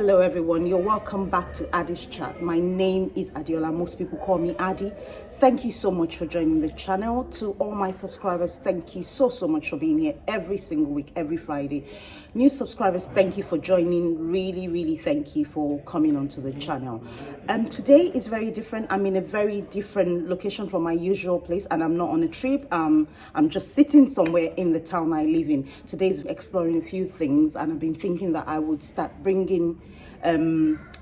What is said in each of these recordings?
Hello everyone, you're welcome back to Addie's Chat. My name is Adiola, most people call me Addie. Thank you so much for joining the channel. To all my subscribers, thank you so much for being here every single week, every Friday. New subscribers, thank you for joining. Really thank you for coming onto the channel. Today is very different. I'm in a very different location from my usual place, and I'm not on a trip. I'm just sitting somewhere in the town I live in. Today's exploring a few things, and I've been thinking that I would start bringing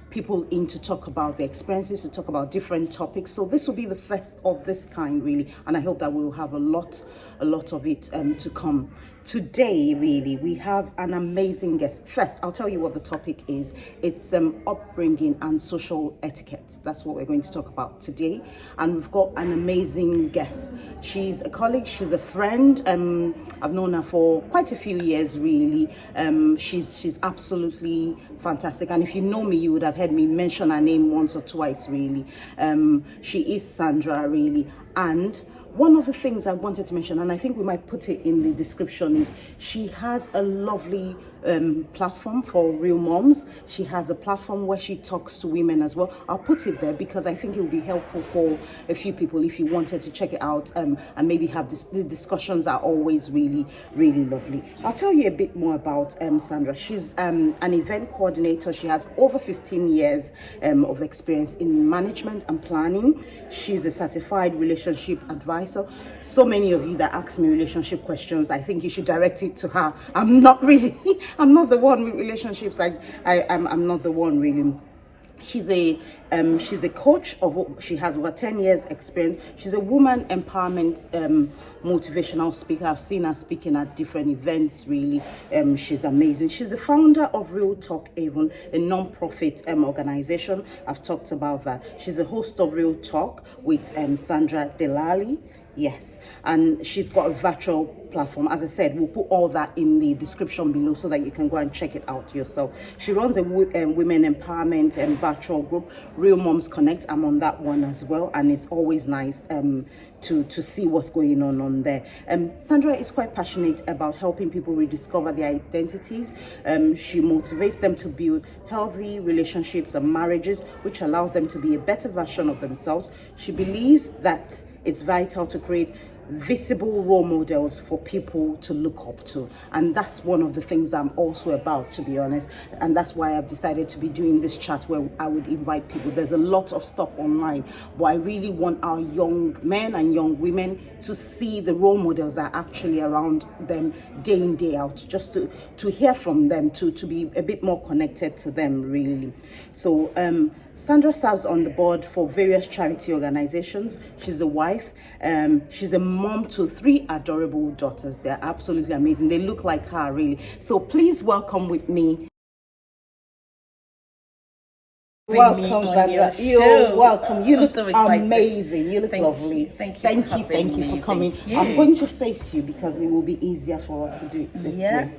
people in to talk about their experiences, to talk about different topics. So this will be the first of this kind, really, and I hope that we'll have a lot of it to come. Today, really, we have an amazing guest. First, I'll tell you what the topic is. It's upbringing and social etiquette. That's what we're going to talk about today. And we've got an amazing guest. She's a colleague, she's a friend. I've known her for quite a few years, really. She's absolutely fantastic. And if you know me, you would have heard me mention her name once or twice, really. She is Sandra, really. And one of the things I wanted to mention, and I think we might put it in the description, is she has a lovely platform for real moms. She has a platform where she talks to women as well. I'll put it there because I think it will be helpful for a few people if you wanted to check it out and maybe have this. The discussions are always really lovely. I'll tell you a bit more about Sandra. She's an event coordinator. She has over 15 years of experience in management and planning. She's a certified relationship advisor. So many of you that ask me relationship questions, I think you should direct it to her. I'm not the one with relationships. I'm not the one, really. She's a coach she has over 10 years experience. She's a woman empowerment motivational speaker. I've seen her speaking at different events, really. She's amazing. She's the founder of RealTalk Haven, a non-profit organization. I've talked about that. She's the host of RealTalk with Sandra Delali. Yes, and she's got a virtual platform. As I said, we'll put all that in the description below so that you can go and check it out yourself. She runs a women empowerment virtual group, Real Moms Connect. I'm on that one as well, and it's always nice to see what's going on there. Sandra is quite passionate about helping people rediscover their identities. She motivates them to build healthy relationships and marriages, which allows them to be a better version of themselves. She believes that it's vital to create visible role models for people to look up to, and that's one of the things I'm also about, to be honest. And that's why I've decided to be doing this chat where I would invite people. There's a lot of stuff online, but I really want our young men and young women to see the role models that are actually around them day in, day out, just to hear from them, to be a bit more connected to them, really. So Sandra serves on the board for various charity organizations. She's a wife. She's a mom to 3 adorable daughters. They're absolutely amazing. They look like her, really. So please welcome with me. Welcome, Sandra. You're welcome. You look so amazing. You look lovely. Thank you for coming. I'm going to face you because it will be easier for us to do it this way.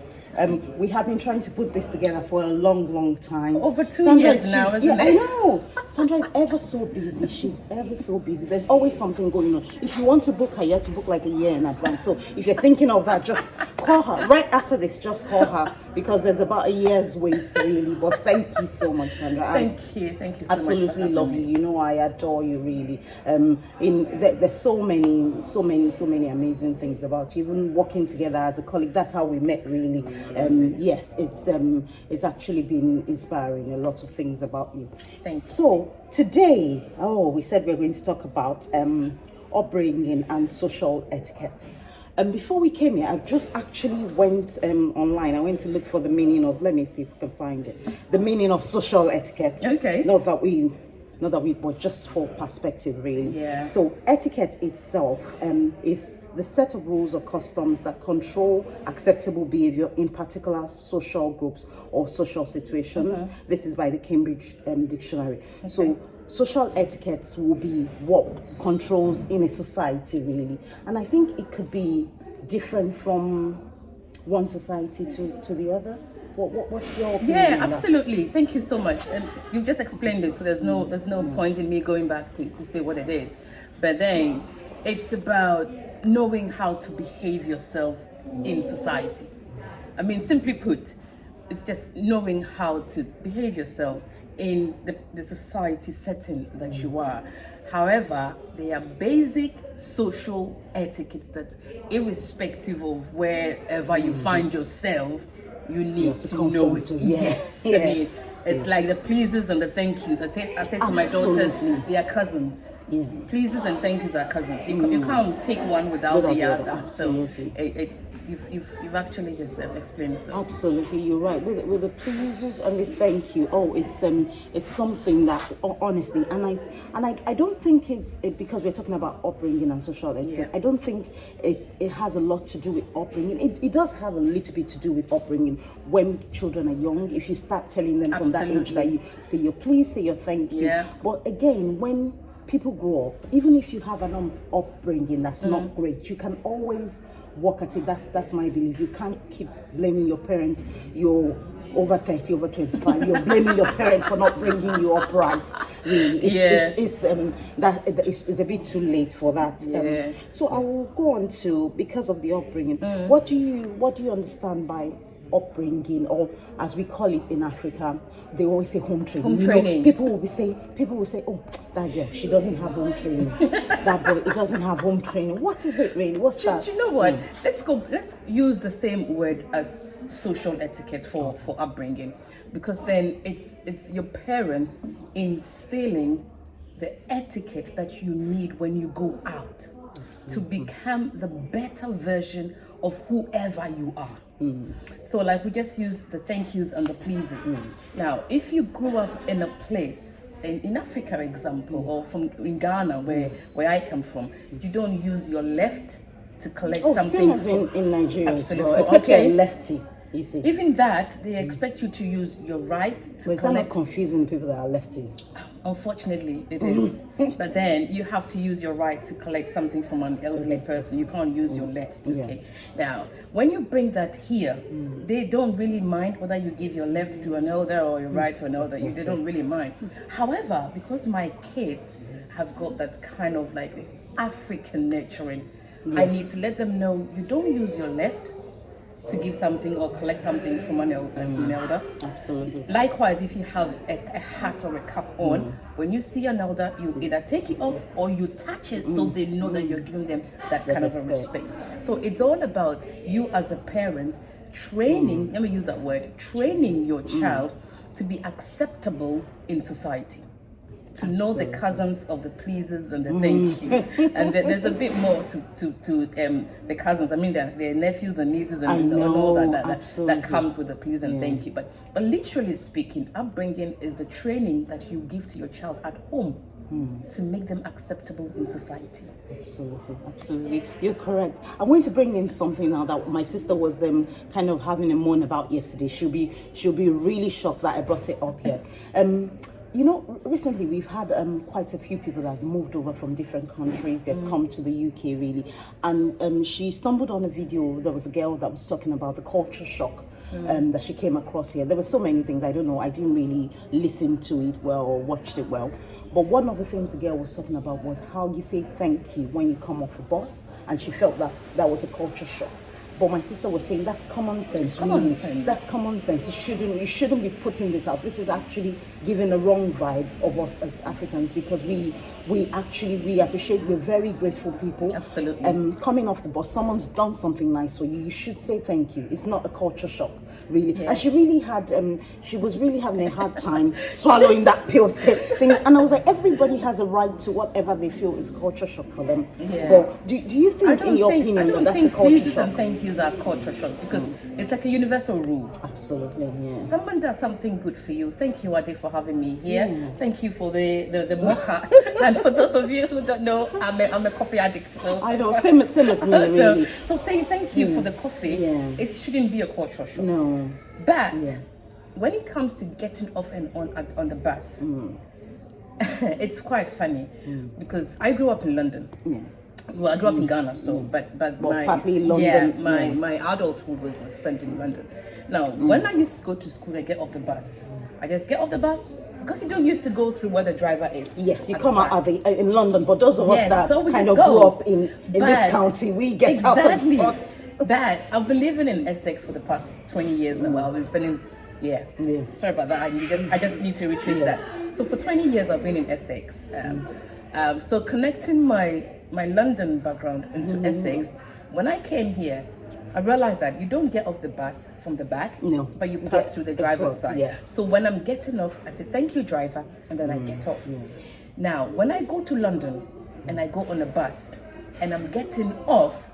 We have been trying to put this together for a long time. Over 2 years now, isn't it? I know. Sandra is ever so busy. She's ever so busy. There's always something going on. If you want to book her, you have to book like a year in advance. So if you're thinking of that, just call her. Right after this, just call her, because there's about a year's wait, really. But thank you so much, Sandra. Thank you so much. Absolutely lovely. You know, I adore you, really. There's so many amazing things about you. Even working together as a colleague, that's how we met, really. Yes, it's actually been inspiring, a lot of things about you. Thank you. So today, we said we're going to talk about upbringing and social etiquette. And before we came here, I just actually went online. I went to look for the meaning of, let me see if we can find it, the meaning of social etiquette. Okay. Not that we, but just for perspective, really. Yeah. So etiquette itself is the set of rules or customs that control acceptable behavior in particular social groups or social situations. This is by the Cambridge Dictionary. Okay. So social etiquettes will be what controls in a society, really. And I think it could be different from one society to the other. What's your opinion? Yeah, absolutely. Thank you so much. And you've just explained it, so there's no point in me going back to say what it is. But then it's about knowing how to behave yourself in society. I mean, simply put, it's just knowing how to behave yourself in the society setting that you are. However, there are basic social etiquette that, irrespective of wherever you find yourself, you need to know it. Yes. I mean, it's like the pleases and the thank yous. I say to my daughters, they are cousins. Pleases and thank yous are cousins. You can't take one without the other. Absolutely. So you've actually just explained so. Absolutely, you're right. With the pleases and the thank you, it's something that honestly, and I don't think it's because we're talking about upbringing and social etiquette. I don't think it has a lot to do with upbringing. It does have a little bit to do with upbringing when children are young. If you start telling them from that age that you say your please, say your thank you. But again, when people grow up, even if you have an upbringing that's not great, you can always work at it. That's my belief. You can't keep blaming your parents. You're over 30, over 25. You're blaming your parents for not bringing you up right. Really, it's a bit too late for that. So I will go on to, because of the upbringing. What do you understand by upbringing, or as we call it in Africa, they always say home training. Home training. People will say, oh, that girl, she doesn't have home training. That boy, it doesn't have home training. What is it really? What's that? Do you know what? Let's use the same word as social etiquette for upbringing, because then it's your parents instilling the etiquette that you need when you go out to become the better version of whoever you are. So like we just use the thank yous and the pleases. Now, if you grew up in a place in Africa, example, or in Ghana, where I come from, you don't use your left to collect something. Same as in Nigeria. Absolutely. Except you're a lefty. You see. Even that, they expect you to use your right to collect. But it's not confusing people that are lefties. Unfortunately, it is. But then you have to use your right to collect something from an elderly person. You can't use your left. Okay. Now, when you bring that here, they don't really mind whether you give your left to an elder or your right to an elder. They don't really mind. However, because my kids have got that kind of like African nurturing, I need to let them know you don't use your left to give something or collect something from an elder. Absolutely. Likewise, if you have a hat or a cap on, when you see an elder, you either take it off or you touch it so they know that you're giving them that kind of a respect. So it's all about you as a parent training, let me use that word, training your child to be acceptable in society. To know the cousins of the pleases and the thank yous, and there's a bit more to the cousins. I mean, they're nephews and nieces and all that comes with the please and thank you. But literally speaking, upbringing is the training that you give to your child at home to make them acceptable in society. Absolutely, you're correct. I'm going to bring in something now that my sister was kind of having a moan about yesterday. She'll be really shocked that I brought it up here. You know, recently we've had quite a few people that have moved over from different countries. They've come to the UK really, and she stumbled on a video. There was a girl that was talking about the culture shock that she came across here. There were so many things, I don't know, I didn't really listen to it well or watched it well. But one of the things the girl was talking about was how you say thank you when you come off a bus, and she felt that was a culture shock. But my sister was saying that's common sense. That's common sense. You shouldn't be putting this out. This is actually giving a wrong vibe of us as Africans, because we appreciate, we're very grateful people. Absolutely. Coming off the bus, someone's done something nice for you. You should say thank you. It's not a culture shock, really. Yeah. And she really had, she was really having a hard time swallowing that pill thing. And I was like, everybody has a right to whatever they feel is culture shock for them. Yeah. But do you think, in your opinion, that that's a culture shock? And thank yous are culture shock, because it's like a universal rule. Absolutely, yeah. Someone does something good for you. Thank you, Addie, for having me here. Yeah. Thank you for the mocha. And for those of you who don't know, I'm a coffee addict. So I know, same as me, really. So saying thank you for the coffee, it shouldn't be a culture shock. No. But when it comes to getting off and on the bus, it's quite funny because I grew up in London. Yeah. Well, I grew up in Ghana, so but my adulthood was spent in London. Now, when I used to go to school, I get off the bus. I just get off the bus because you don't used to go through where the driver is. Yes, you come out in London, but those of us that kind of grew up in this county, we get out of the bus. But I've been living in Essex for the past 20 years now. I've been spending Yeah. Sorry about that. I just need to retrace that. So for 20 years I've been in Essex. So connecting my London background into Essex, when I came here, I realized that you don't get off the bus from the back, but you pass through the driver's side. Yes. So when I'm getting off, I say, thank you, driver, and then I get off. Now, when I go to London and I go on a bus and I'm getting off,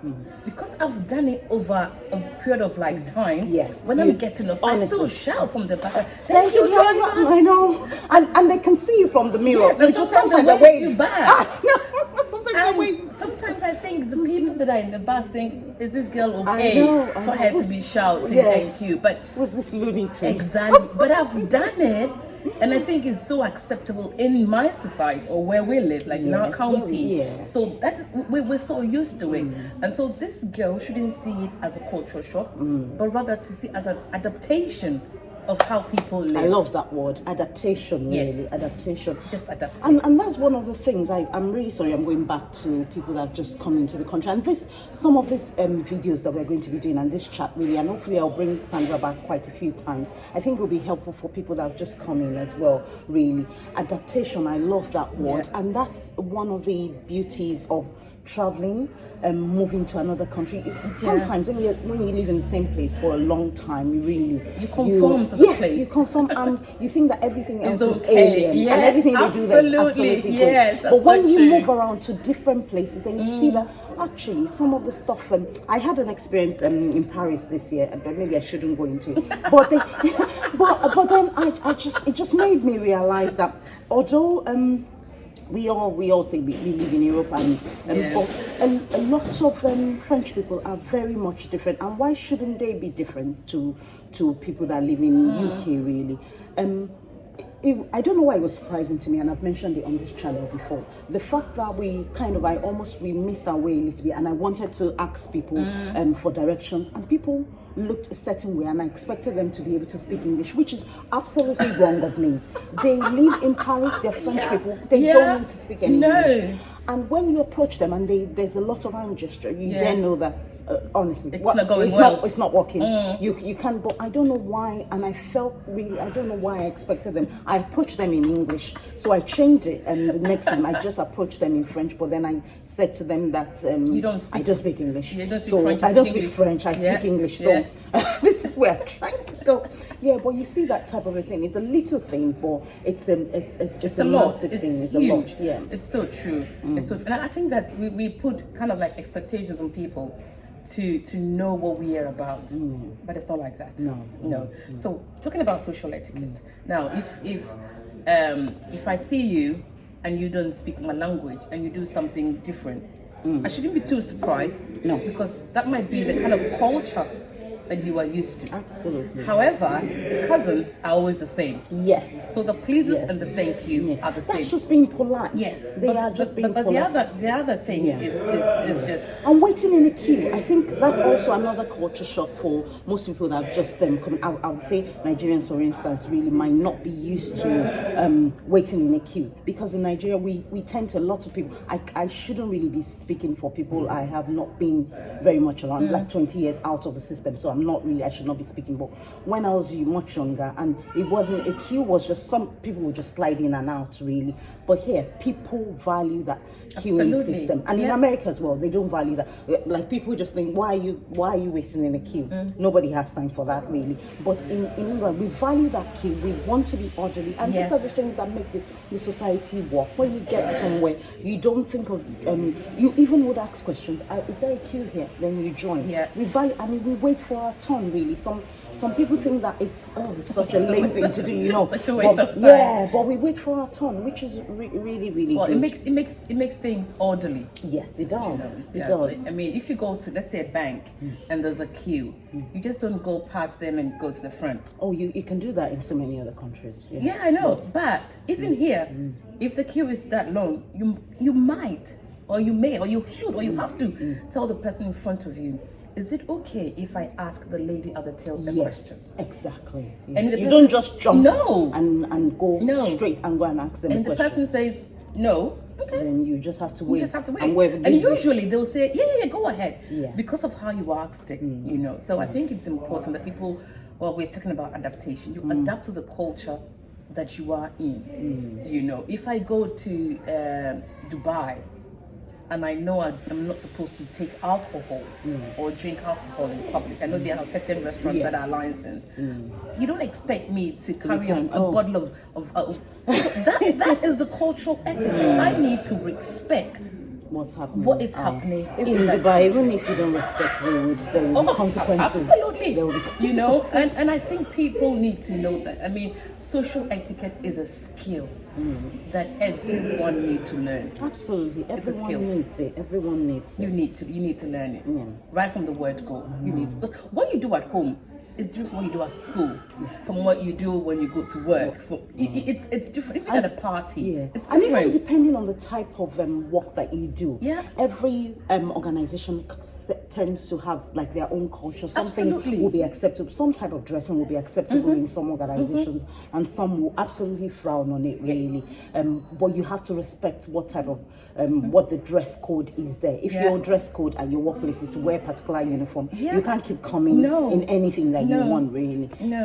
because I've done it over a period of like time, when I'm getting off, I still shout from the back, thank you, driver. I know. And they can see you from the mirror. Yes, and sometimes they wave you back. Sometimes Sometimes I think the people that are in the bus think, is this girl okay for her to be shouting thank you? But was this lunatic? Exactly. But I've done it, and I think it's so acceptable in my society or where we live, like in our county. So that we're so used to it, and so this girl shouldn't see it as a cultural shock, but rather to see it as an adaptation of how people live. I love that word, adaptation. Really, adaptation. Just adapt. And that's one of the things. I'm really sorry. I'm going back to people that have just come into the country, and some of these videos that we're going to be doing, and this chat really, and hopefully I'll bring Sandra back quite a few times. I think it will be helpful for people that have just come in as well. Really, adaptation. I love that word, and that's one of the beauties of traveling and moving to another country. Sometimes when you live in the same place for a long time, you conform to the place. You conform, and you think that everything else is alien, and everything they do there is absolutely good. But when you move around to different places, then you see that actually some of the stuff. I had an experience in Paris this year, but maybe I shouldn't go into it. But then it just made me realize that although we all say we live in Europe, and but a lot of French people are very much different. And why shouldn't they be different to people that live in UK? Really, I don't know why it was surprising to me, and I've mentioned it on this channel before. The fact that we missed our way a little bit, and I wanted to ask people for directions, and people looked a certain way, and I expected them to be able to speak English, which is absolutely wrong of me. They live in Paris, they're French people, they don't need to speak any English. And when you approach them and there's a lot of hand gesture, you then know that honestly, it's not going well. It's not working. You can't. But I don't know why, and I felt really. I don't know why I expected them. I approached them in English, so I changed it, and the next time I just approached them in French. But then I said to them that you don't speak. I don't speak English. You don't speak so French. I don't speak French. I speak English. So this is where I'm trying to go. Yeah, but you see that type of a thing. It's a little thing, but it's a massive thing. It's huge. A lot. Yeah, it's so true. It's so, and I think that we put kind of like expectations on people to know what we are about, but it's not like that. No. So talking about social etiquette. Now, if I see you and you don't speak my language and you do something different, I shouldn't be too surprised. No, because that might be the kind of culture that you are used to. Absolutely. However, the cousins are always the same. Yes. So the pleases and the thank you are the same. That's just being polite. Yes. They are just being polite. But the other thing is just. And waiting in the queue. I think that's also another culture shock for most people that have just come. I would say Nigerians, for instance, really might not be used to waiting in a queue, because in Nigeria we tend to, a lot of people. I shouldn't really be speaking for people I have not been very much around, like 20 years out of the system. So I should not be speaking. But when I was much younger, and it wasn't a queue, was just some people would just slide in and out, really. But here, people value that queuing system, and in America as well, they don't value that. Like, people just think, why are you waiting in a queue? Nobody has time for that, really. But in England, we value that queue. We want to be orderly, and these are the things that make the society work. When you get somewhere, you don't think of you even would ask questions. Is there a queue here? Then you join. We value. I mean, we wait for our turn, really. Some people think that it's such a lame thing to do, you know. Such a waste of time. Yeah, but we wait for our turn, which is really, really good. It makes things orderly. Yes, it does. It does. I mean, if you go to, let's say, a bank and there's a queue, you just don't go past them and go to the front. Oh, you can do that in so many other countries. Yeah, I know. But even here, if the queue is that long, you might, or you may, or you should, or you have to tell the person in front of you, is it okay if I ask the lady at the till the question? Exactly. And you don't just jump and go straight and go and ask them and the person says no, okay, then you just have to wait. And usually they'll say, yeah, go ahead. Yes. Because of how you asked it, you know. So I think it's important that people well, we're talking about adaptation. You adapt to the culture that you are in. You know, if I go to Dubai and I know I'm not supposed to take alcohol or drink alcohol in public, I know there are certain restaurants that are licensed. You don't expect me to carry a bottle of that is the cultural etiquette. I need to respect what's happening. What is happening in that Dubai? country. Even if you don't respect, there will be consequences. Absolutely. There will be consequences. You know, and I think people need to know that. I mean, social etiquette is a skill that everyone needs to learn. Absolutely, everyone needs it. Everyone needs it. You need to learn it. Yeah. Right from the word go. You need to, because what you do at home is different from what you do at school, from what you do when you go to work. It's different. Even at a party, it's different. And even depending on the type of work that you do. Yeah. Every organization tends to have like their own culture. Some Absolutely. things will be acceptable. Some type of dressing will be acceptable in some organizations, and some will absolutely frown on it. Really, but you have to respect what type of what the dress code is there. If your dress code at your workplace is to wear a particular uniform, you can't keep coming in anything that you want, really. No.